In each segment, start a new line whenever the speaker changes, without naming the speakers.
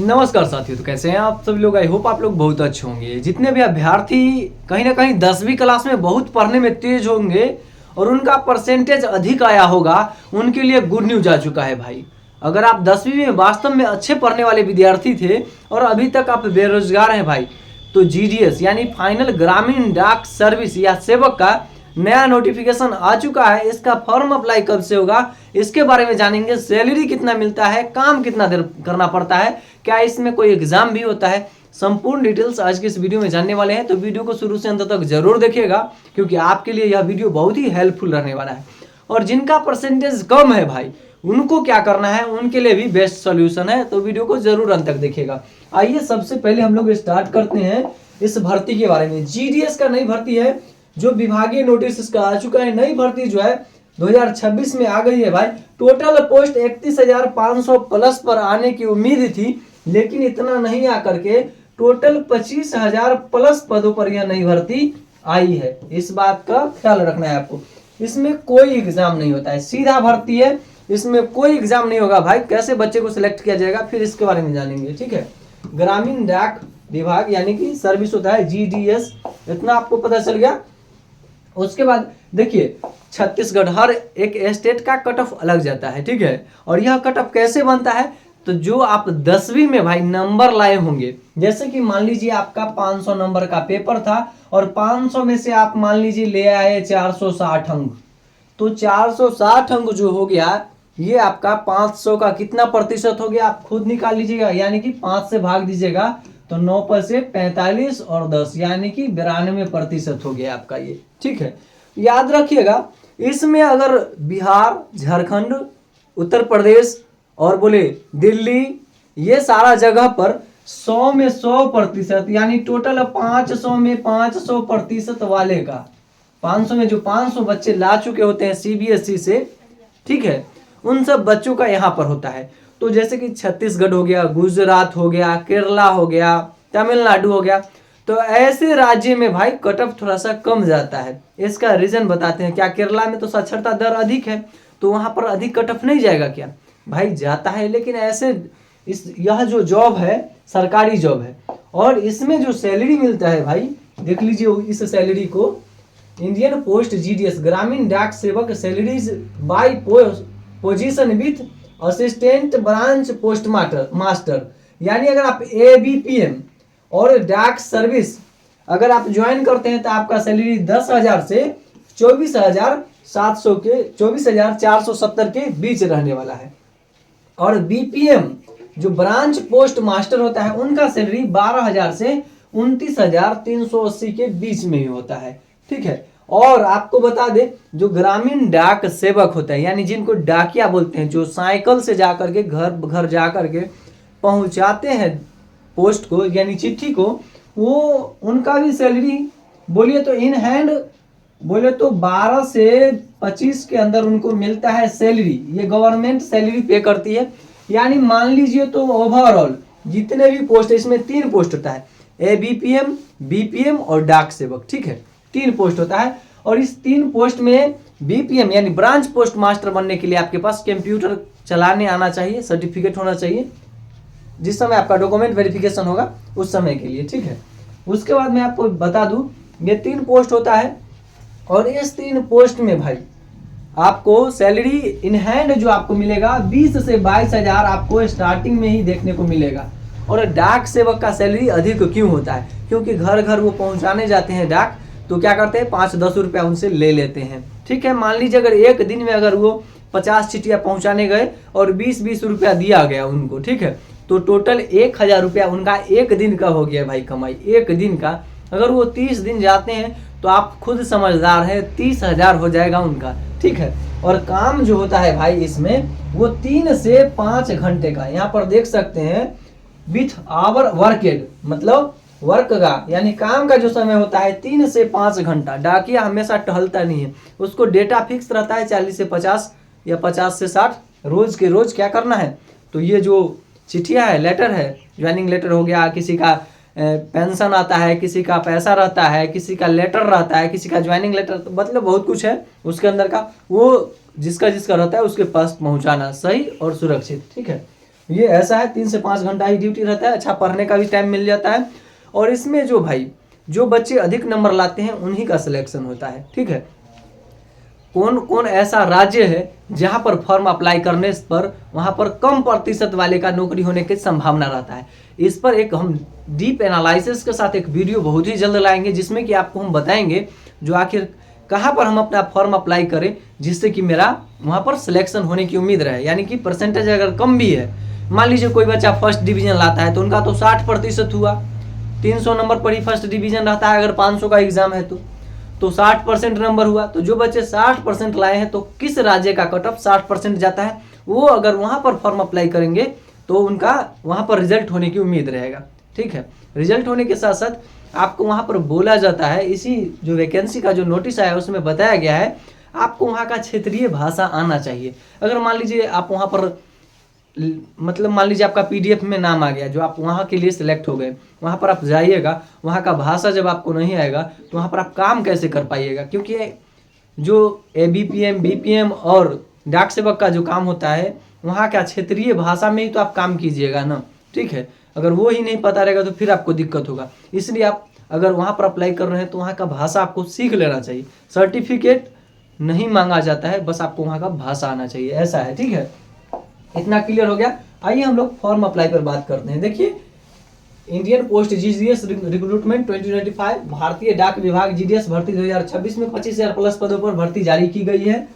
नमस्कार साथियों, तो कैसे हैं आप सभी लोग। आई होप आप लोग बहुत अच्छे होंगे। जितने भी अभ्यर्थी कहीं ना कहीं 10वीं क्लास में बहुत पढ़ने में तेज होंगे और उनका परसेंटेज अधिक आया होगा, उनके लिए गुड न्यूज आ चुका है भाई। अगर आप 10वीं में वास्तव में अच्छे पढ़ने वाले विद्यार्थी थे और अभी तक आप बेरोजगार हैं भाई, तो जीडीएस यानी फाइनल ग्रामीण डाक सर्विस या सेवक का नया नोटिफिकेशन आ चुका है। इसका फॉर्म अप्लाई कब से होगा, इसके बारे में जानेंगे। सैलरी कितना मिलता है, काम कितना देर करना पड़ता है, क्या इसमें कोई एग्जाम भी होता है, संपूर्ण डिटेल्स आज की इस वीडियो में जानने वाले हैं। तो वीडियो को शुरू से अंत तक जरूर देखिएगा, क्योंकि आपके लिए यह वीडियो बहुत ही हेल्पफुल रहने वाला है। और जिनका परसेंटेज कम है भाई, उनको क्या करना है, उनके लिए भी बेस्ट सोल्यूशन है। तो वीडियो को जरूर अंत तक देखिएगा। आइए सबसे पहले हम लोग स्टार्ट करते हैं इस भर्ती के बारे में। जीडीएस का नई भर्ती है, जो विभागीय नोटिस इसका आ चुका है। नई भर्ती जो है 2026 में आ गई है भाई। टोटल पोस्ट 31,500 प्लस पर आने की उम्मीद थी, लेकिन इतना नहीं आकर के टोटल 25,000 प्लस पदों पर यह नई भर्ती आई है। इस बात का ख्याल रखना है आपको। इसमें कोई एग्जाम नहीं होता है, सीधा भर्ती है, इसमें कोई एग्जाम नहीं होगा भाई। कैसे बच्चे को सिलेक्ट किया जाएगा फिर इसके बारे में जानेंगे, ठीक है। ग्रामीण डाक विभाग यानी कि सर्विस होता है जीडीएस, इतना आपको पता चल गया। उसके बाद देखिए, छत्तीसगढ़ हर एक स्टेट का कट ऑफ अलग जाता है, ठीक है। और यह कट ऑफ कैसे बनता है, तो जो आप 10वीं में भाई नंबर लाए होंगे, जैसे कि मान लीजिए आपका 500 नंबर का पेपर था और 500 में से आप मान लीजिए ले आए 460 अंक, तो 460 अंक जो हो गया, ये आपका 500 का कितना प्रतिशत हो गया आप खुद निकाल लीजिएगा। यानी कि 5 से भाग दीजिएगा तो 9 पर से 45 और 10 यानी कि 92% हो गया आपका ये, ठीक है। याद रखिएगा, इसमें अगर बिहार, झारखंड, उत्तर प्रदेश और बोले दिल्ली, ये सारा जगह पर 100 में 100% यानी टोटल 500 में 500% वाले का, 500 में जो 500 बच्चे ला चुके होते हैं सीबीएसई से, ठीक है, उन सब बच्चों का यहाँ पर होता है। तो जैसे कि छत्तीसगढ़ हो गया, गुजरात हो गया, केरला हो गया, तमिलनाडु हो गया, तो ऐसे राज्य में भाई कट ऑफ थोड़ा सा कम जाता है। इसका रीजन बताते हैं। क्या केरला में तो साक्षरता दर अधिक है, तो वहां पर अधिक कट ऑफ नहीं जाएगा क्या? भाई जाता है, लेकिन ऐसे यह जो जॉब है सरकारी जॉब है और इसमें जो सैलरी मिलता है भाई, देख लीजिए इस सैलरी को। इंडियन पोस्ट जीडीएस ग्रामीण डाक सेवक salaries by position with assistant branch postmaster, यानी अगर आप एबीपीएम और डाक सर्विस अगर आप ज्वाइन करते हैं तो आपका सैलरी 10,000 से 24,700 के 24,470 के बीच रहने वाला है। और बीपीएम जो ब्रांच पोस्ट मास्टर होता है, उनका सैलरी 12,000 से 29,380 के बीच में ही होता है, ठीक है। और आपको बता दे, जो ग्रामीण डाक सेवक होता है यानी जिनको डाकिया बोलते हैं, जो साइकिल से जाकर के घर घर जाकर के पहुंचाते हैं पोस्ट को यानी चिट्ठी को, वो उनका भी सैलरी बोलिए तो इन हैंड बोले तो 12 से 25 के अंदर उनको मिलता है सैलरी। ये गवर्नमेंट सैलरी पे करती है। यानी मान लीजिए तो ओवरऑल जितने भी पोस्ट है, इसमें 3 पोस्ट होता है, एबीपीएम, बीपीएम और डाक सेवक, ठीक है, 3 पोस्ट होता है। और इस 3 पोस्ट में बीपीएम यानी ब्रांच पोस्ट मास्टर बनने के लिए आपके पास कंप्यूटर चलाने आना चाहिए, सर्टिफिकेट होना चाहिए, जिस समय आपका डॉक्यूमेंट वेरिफिकेशन होगा उस समय के लिए, ठीक है। उसके बाद मैं आपको बता दूं, ये 3 पोस्ट होता है और इस 3 पोस्ट में भाई आपको सैलरी इन हैंड जो आपको मिलेगा 20 से 22,000 आपको स्टार्टिंग में ही देखने को मिलेगा। और डाक सेवक का सैलरी अधिक क्यों होता है? क्योंकि घर घर वो पहुंचाने जाते हैं डाक, तो क्या करते हैं 5-10 रुपया उनसे ले लेते हैं, ठीक है। मान लीजिए अगर एक दिन में अगर वो 50 चिट्ठियाँ पहुंचाने गए और 20-20 रुपया दिया गया उनको, ठीक है, तो टोटल 1,000 रुपया उनका एक दिन का हो गया भाई कमाई, एक दिन का। अगर वो 30 दिन जाते हैं तो आप खुद समझदार हैं, 30,000 हो जाएगा उनका, ठीक है। और काम जो होता है भाई इसमें, वो 3 से 5 घंटे का, यहाँ पर देख सकते हैं, विथ आवर वर्केड मतलब वर्क का यानी काम का जो समय होता है 3 से 5 घंटा। डाकिया हमेशा टहलता नहीं है, उसको डेटा फिक्स रहता है 40 से 50 या 50 से 60 रोज के रोज क्या करना है। तो ये जो चिट्ठियाँ है, लेटर है, ज्वाइनिंग लेटर हो गया, किसी का पेंशन आता है, किसी का पैसा रहता है, किसी का लेटर रहता है, किसी का ज्वाइनिंग लेटर, तो मतलब बहुत कुछ है उसके अंदर का, वो जिसका जिसका रहता है उसके पास पहुंचाना सही और सुरक्षित, ठीक है। ये ऐसा है 3 से 5 घंटा ही ड्यूटी रहता है, अच्छा पढ़ने का भी टाइम मिल जाता है। और इसमें जो भाई जो बच्चे अधिक नंबर लाते हैं उन्हीं का सिलेक्शन होता है, ठीक है। कौन कौन ऐसा राज्य है जहां पर फॉर्म अप्लाई करने पर वहां पर कम प्रतिशत वाले का नौकरी होने की संभावना रहता है, इस पर एक हम डीप एनालिसिस के साथ एक वीडियो बहुत ही जल्द लाएंगे, जिसमें कि आपको हम बताएंगे जो आखिर कहां पर हम अपना फॉर्म अप्लाई करें जिससे कि मेरा वहां पर सिलेक्शन होने की उम्मीद रहे। यानी कि परसेंटेज अगर कम भी है, मान लीजिए कोई बच्चा फर्स्ट डिवीजन लाता है तो उनका तो 60% हुआ, 300 नंबर पर ही फर्स्ट डिवीजन रहता है अगर 500 का एग्जाम है तो 60% नंबर हुआ। तो जो बच्चे 60% लाए हैं तो किस राज्य का कट ऑफ 60% जाता है, वो अगर वहां पर फॉर्म अप्लाई करेंगे तो उनका वहां पर रिजल्ट होने की उम्मीद रहेगा, ठीक है। रिजल्ट होने के साथ साथ आपको वहां पर बोला जाता है, इसी जो वैकेंसी का जो नोटिस आया उसमें बताया गया है आपको वहां का क्षेत्रीय भाषा आना चाहिए। अगर मान लीजिए आप वहां पर मतलब मान लीजिए आपका पीडीएफ में नाम आ गया जो आप वहाँ के लिए सिलेक्ट हो गए, वहाँ पर आप जाइएगा, वहाँ का भाषा जब आपको नहीं आएगा तो वहाँ पर आप काम कैसे कर पाइएगा, क्योंकि जो एबीपीएम बीपीएम और डाक सेवक का जो काम होता है वहाँ का क्षेत्रीय भाषा में ही तो आप काम कीजिएगा ना, ठीक है। अगर वो ही नहीं पता रहेगा तो फिर आपको दिक्कत होगा। इसलिए आप अगर वहाँ पर अप्लाई कर रहे हैं तो वहाँ का भाषा आपको सीख लेना चाहिए। सर्टिफिकेट नहीं मांगा जाता है, बस आपको वहाँ का भाषा आना चाहिए, ऐसा है, ठीक है। इतना क्लियर हो गया। आइए हम लोग फॉर्म अप्लाई पर बात करते हैं। देखिए इंडियन पोस्ट जीडीएस रिक्रूटमेंट 2025 भारतीय डाक विभाग जीडीएस भर्ती 2026 में 25,000 प्लस पदों पर भर्ती जारी की गई है,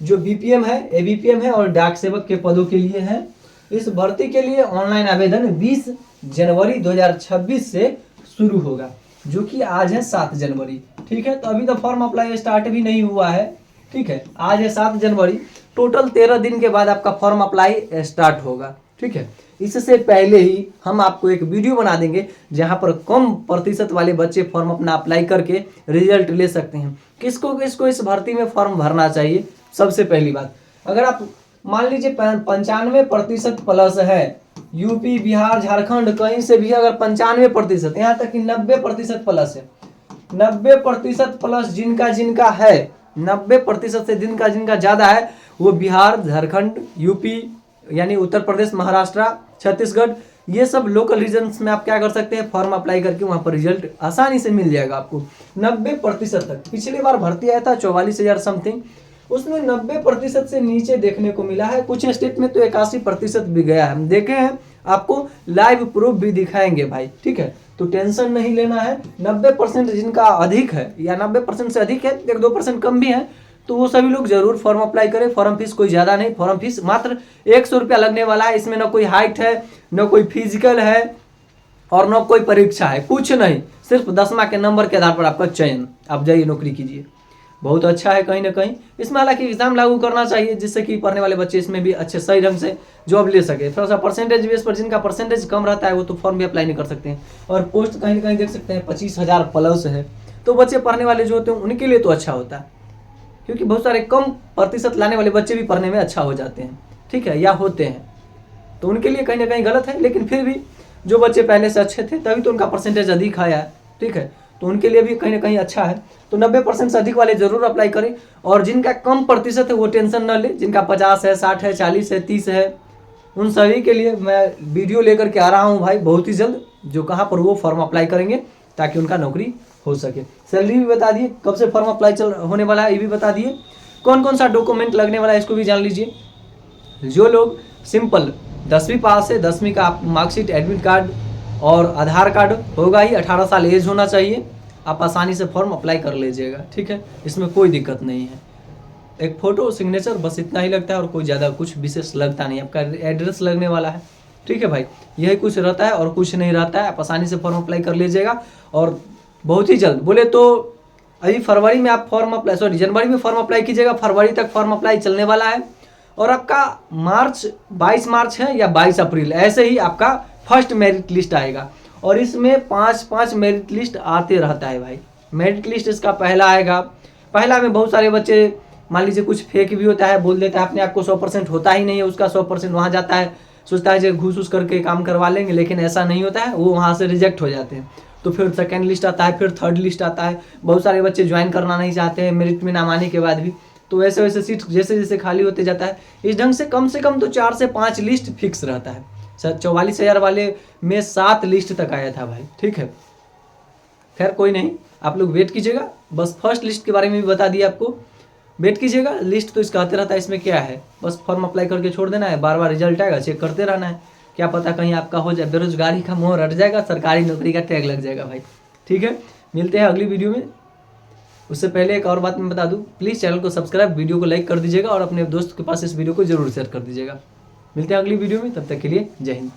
जो बीपीएम है, एबीपीएम है और डाक सेवक के पदों के लिए है। इस भर्ती के लिए ऑनलाइन आवेदन 20 जनवरी 2026 से शुरू होगा, जो कि आज है 7 जनवरी, ठीक है। तो अभी तो फॉर्म अप्लाई स्टार्ट भी नहीं हुआ है, ठीक है। आज है 7 जनवरी, टोटल 13 दिन के बाद आपका फॉर्म अप्लाई स्टार्ट होगा, ठीक है। इससे पहले ही हम आपको एक वीडियो बना देंगे जहां पर कम प्रतिशत वाले बच्चे फॉर्म अपना अप्लाई करके रिजल्ट ले सकते हैं। किसको किसको इस भर्ती में फॉर्म भरना चाहिए, सबसे पहली बात, अगर आप मान लीजिए 95% प्लस है, यूपी बिहार झारखंड कहीं से भी अगर 95%, यहाँ तक कि 90% प्लस है, 90% प्लस जिनका है, 90% से जिनका ज्यादा है, वो बिहार झारखंड यूपी यानी उत्तर प्रदेश महाराष्ट्र छत्तीसगढ़ ये सब लोकल रीजन्स में आप क्या कर सकते हैं, फॉर्म अप्लाई करके वहां पर रिजल्ट आसानी से मिल जाएगा आपको 90% तक। पिछली बार भर्ती आया था 44,000 समथिंग, उसमें 90% से नीचे देखने को मिला है। कुछ स्टेट में तो 81% भी गया है, हम देखे हैं, आपको लाइव प्रूफ भी दिखाएंगे भाई, ठीक है। तो टेंशन नहीं लेना है। 90% जिनका अधिक है या 90% से अधिक है, 1-2% कम भी है, तो वो सभी लोग जरूर फॉर्म अप्लाई करें। फॉर्म फीस कोई ज्यादा नहीं, फॉर्म फीस मात्र 100 रुपया लगने वाला है। इसमें न कोई हाइट है, न कोई फिजिकल है और न कोई परीक्षा है, कुछ नहीं, सिर्फ 10वां के नंबर के आधार पर आपका चयन, आप जाइए नौकरी कीजिए। बहुत अच्छा है कहीं ना कहीं। इसमें हालांकि एग्जाम लागू करना चाहिए जिससे कि पढ़ने वाले बच्चे इसमें भी अच्छे सही ढंग से जॉब ले सके। थोड़ा सा परसेंटेज बेस पर जिनका परसेंटेज कम रहता है वो तो फॉर्म भी अप्लाई नहीं कर सकते हैं। और पोस्ट कहीं ना कहीं देख सकते हैं 25,000 प्लस है, तो बच्चे पढ़ने वाले जो होते हैं उनके लिए तो अच्छा होता है, क्योंकि बहुत सारे कम प्रतिशत लाने वाले बच्चे भी पढ़ने में अच्छा हो जाते हैं, ठीक है, या होते हैं, तो उनके लिए कहीं ना कहीं गलत है। लेकिन फिर भी जो बच्चे पहले से अच्छे थे तभी तो उनका परसेंटेज अधिक आया है, ठीक है, तो उनके लिए भी कहीं ना कहीं अच्छा है। तो 90% से अधिक वाले जरूर अप्लाई करें। और जिनका कम प्रतिशत है वो टेंशन न ले, जिनका 50 है, 60 है, 40 है, 30 है, उन सभी के लिए मैं वीडियो लेकर के आ रहा हूँ भाई बहुत ही जल्द, जो कहाँ पर वो फॉर्म अप्लाई करेंगे ताकि उनका नौकरी हो सके। सैलरी भी बता दिए, कब से फॉर्म अप्लाई होने वाला है ये भी बता दिए, कौन कौन सा डॉक्यूमेंट लगने वाला है इसको भी जान लीजिए। जो लोग सिंपल 10वीं पास है, 10वीं का आप मार्कशीट, एडमिट कार्ड और आधार कार्ड होगा ही, 18 साल एज होना चाहिए, आप आसानी से फॉर्म अप्लाई कर लीजिएगा, ठीक है, इसमें कोई दिक्कत नहीं है। एक फोटो, सिग्नेचर, बस इतना ही लगता है और कोई ज़्यादा कुछ विशेष लगता नहीं। आपका एड्रेस लगने वाला है, ठीक है भाई, यही कुछ रहता है और कुछ नहीं रहता है। आप आसानी से फॉर्म अप्लाई कर लीजिएगा और बहुत ही जल्द, बोले तो अभी फरवरी में आप फॉर्म अप्लाई, सॉरी जनवरी में फॉर्म अप्लाई कीजिएगा, फरवरी तक फॉर्म अप्लाई चलने वाला है। और आपका 22 मार्च है या 22 अप्रैल ऐसे ही आपका फर्स्ट मेरिट लिस्ट आएगा। और इसमें 5-5 मेरिट लिस्ट आते रहता है भाई। मेरिट लिस्ट इसका पहला आएगा, पहला में बहुत सारे बच्चे मान लीजिए कुछ फेक भी होता है, बोल देता है अपने आप को 100% होता ही नहीं है, उसका 100% वहाँ जाता है, सोचता है जो घूस घूस करके काम करवा लेंगे, लेकिन ऐसा नहीं होता है, वो वहाँ से रिजेक्ट हो जाते हैं। तो फिर सेकेंड लिस्ट आता है, फिर थर्ड लिस्ट आता है। बहुत सारे बच्चे ज्वाइन करना नहीं चाहते हैं मेरिट में नाम आने के बाद भी, तो वैसे सीट जैसे जैसे खाली होते जाता है। इस ढंग से कम तो 4 से 5 लिस्ट फिक्स रहता है। 44,000 वाले में 7 लिस्ट तक आया था भाई, ठीक है। खैर कोई नहीं, आप लोग वेट कीजिएगा। बस फर्स्ट लिस्ट के बारे में भी बता दिया आपको, वेट कीजिएगा। लिस्ट तो इसका आते रहता है, इसमें क्या है, बस फॉर्म अप्लाई करके छोड़ देना है, बार बार रिजल्ट आएगा, चेक करते रहना है। क्या पता कहीं आपका हो जाए, बेरोजगारी का मोह हट जाएगा, सरकारी नौकरी का टैग लग जाएगा भाई, ठीक है। मिलते हैं अगली वीडियो में। उससे पहले एक और बात मैं बता दूं, प्लीज़ चैनल को सब्सक्राइब, वीडियो को लाइक कर दीजिएगा और अपने दोस्त के पास इस वीडियो को जरूर शेयर कर दीजिएगा। मिलते हैं अगली वीडियो में, तब तक के लिए जय हिंद।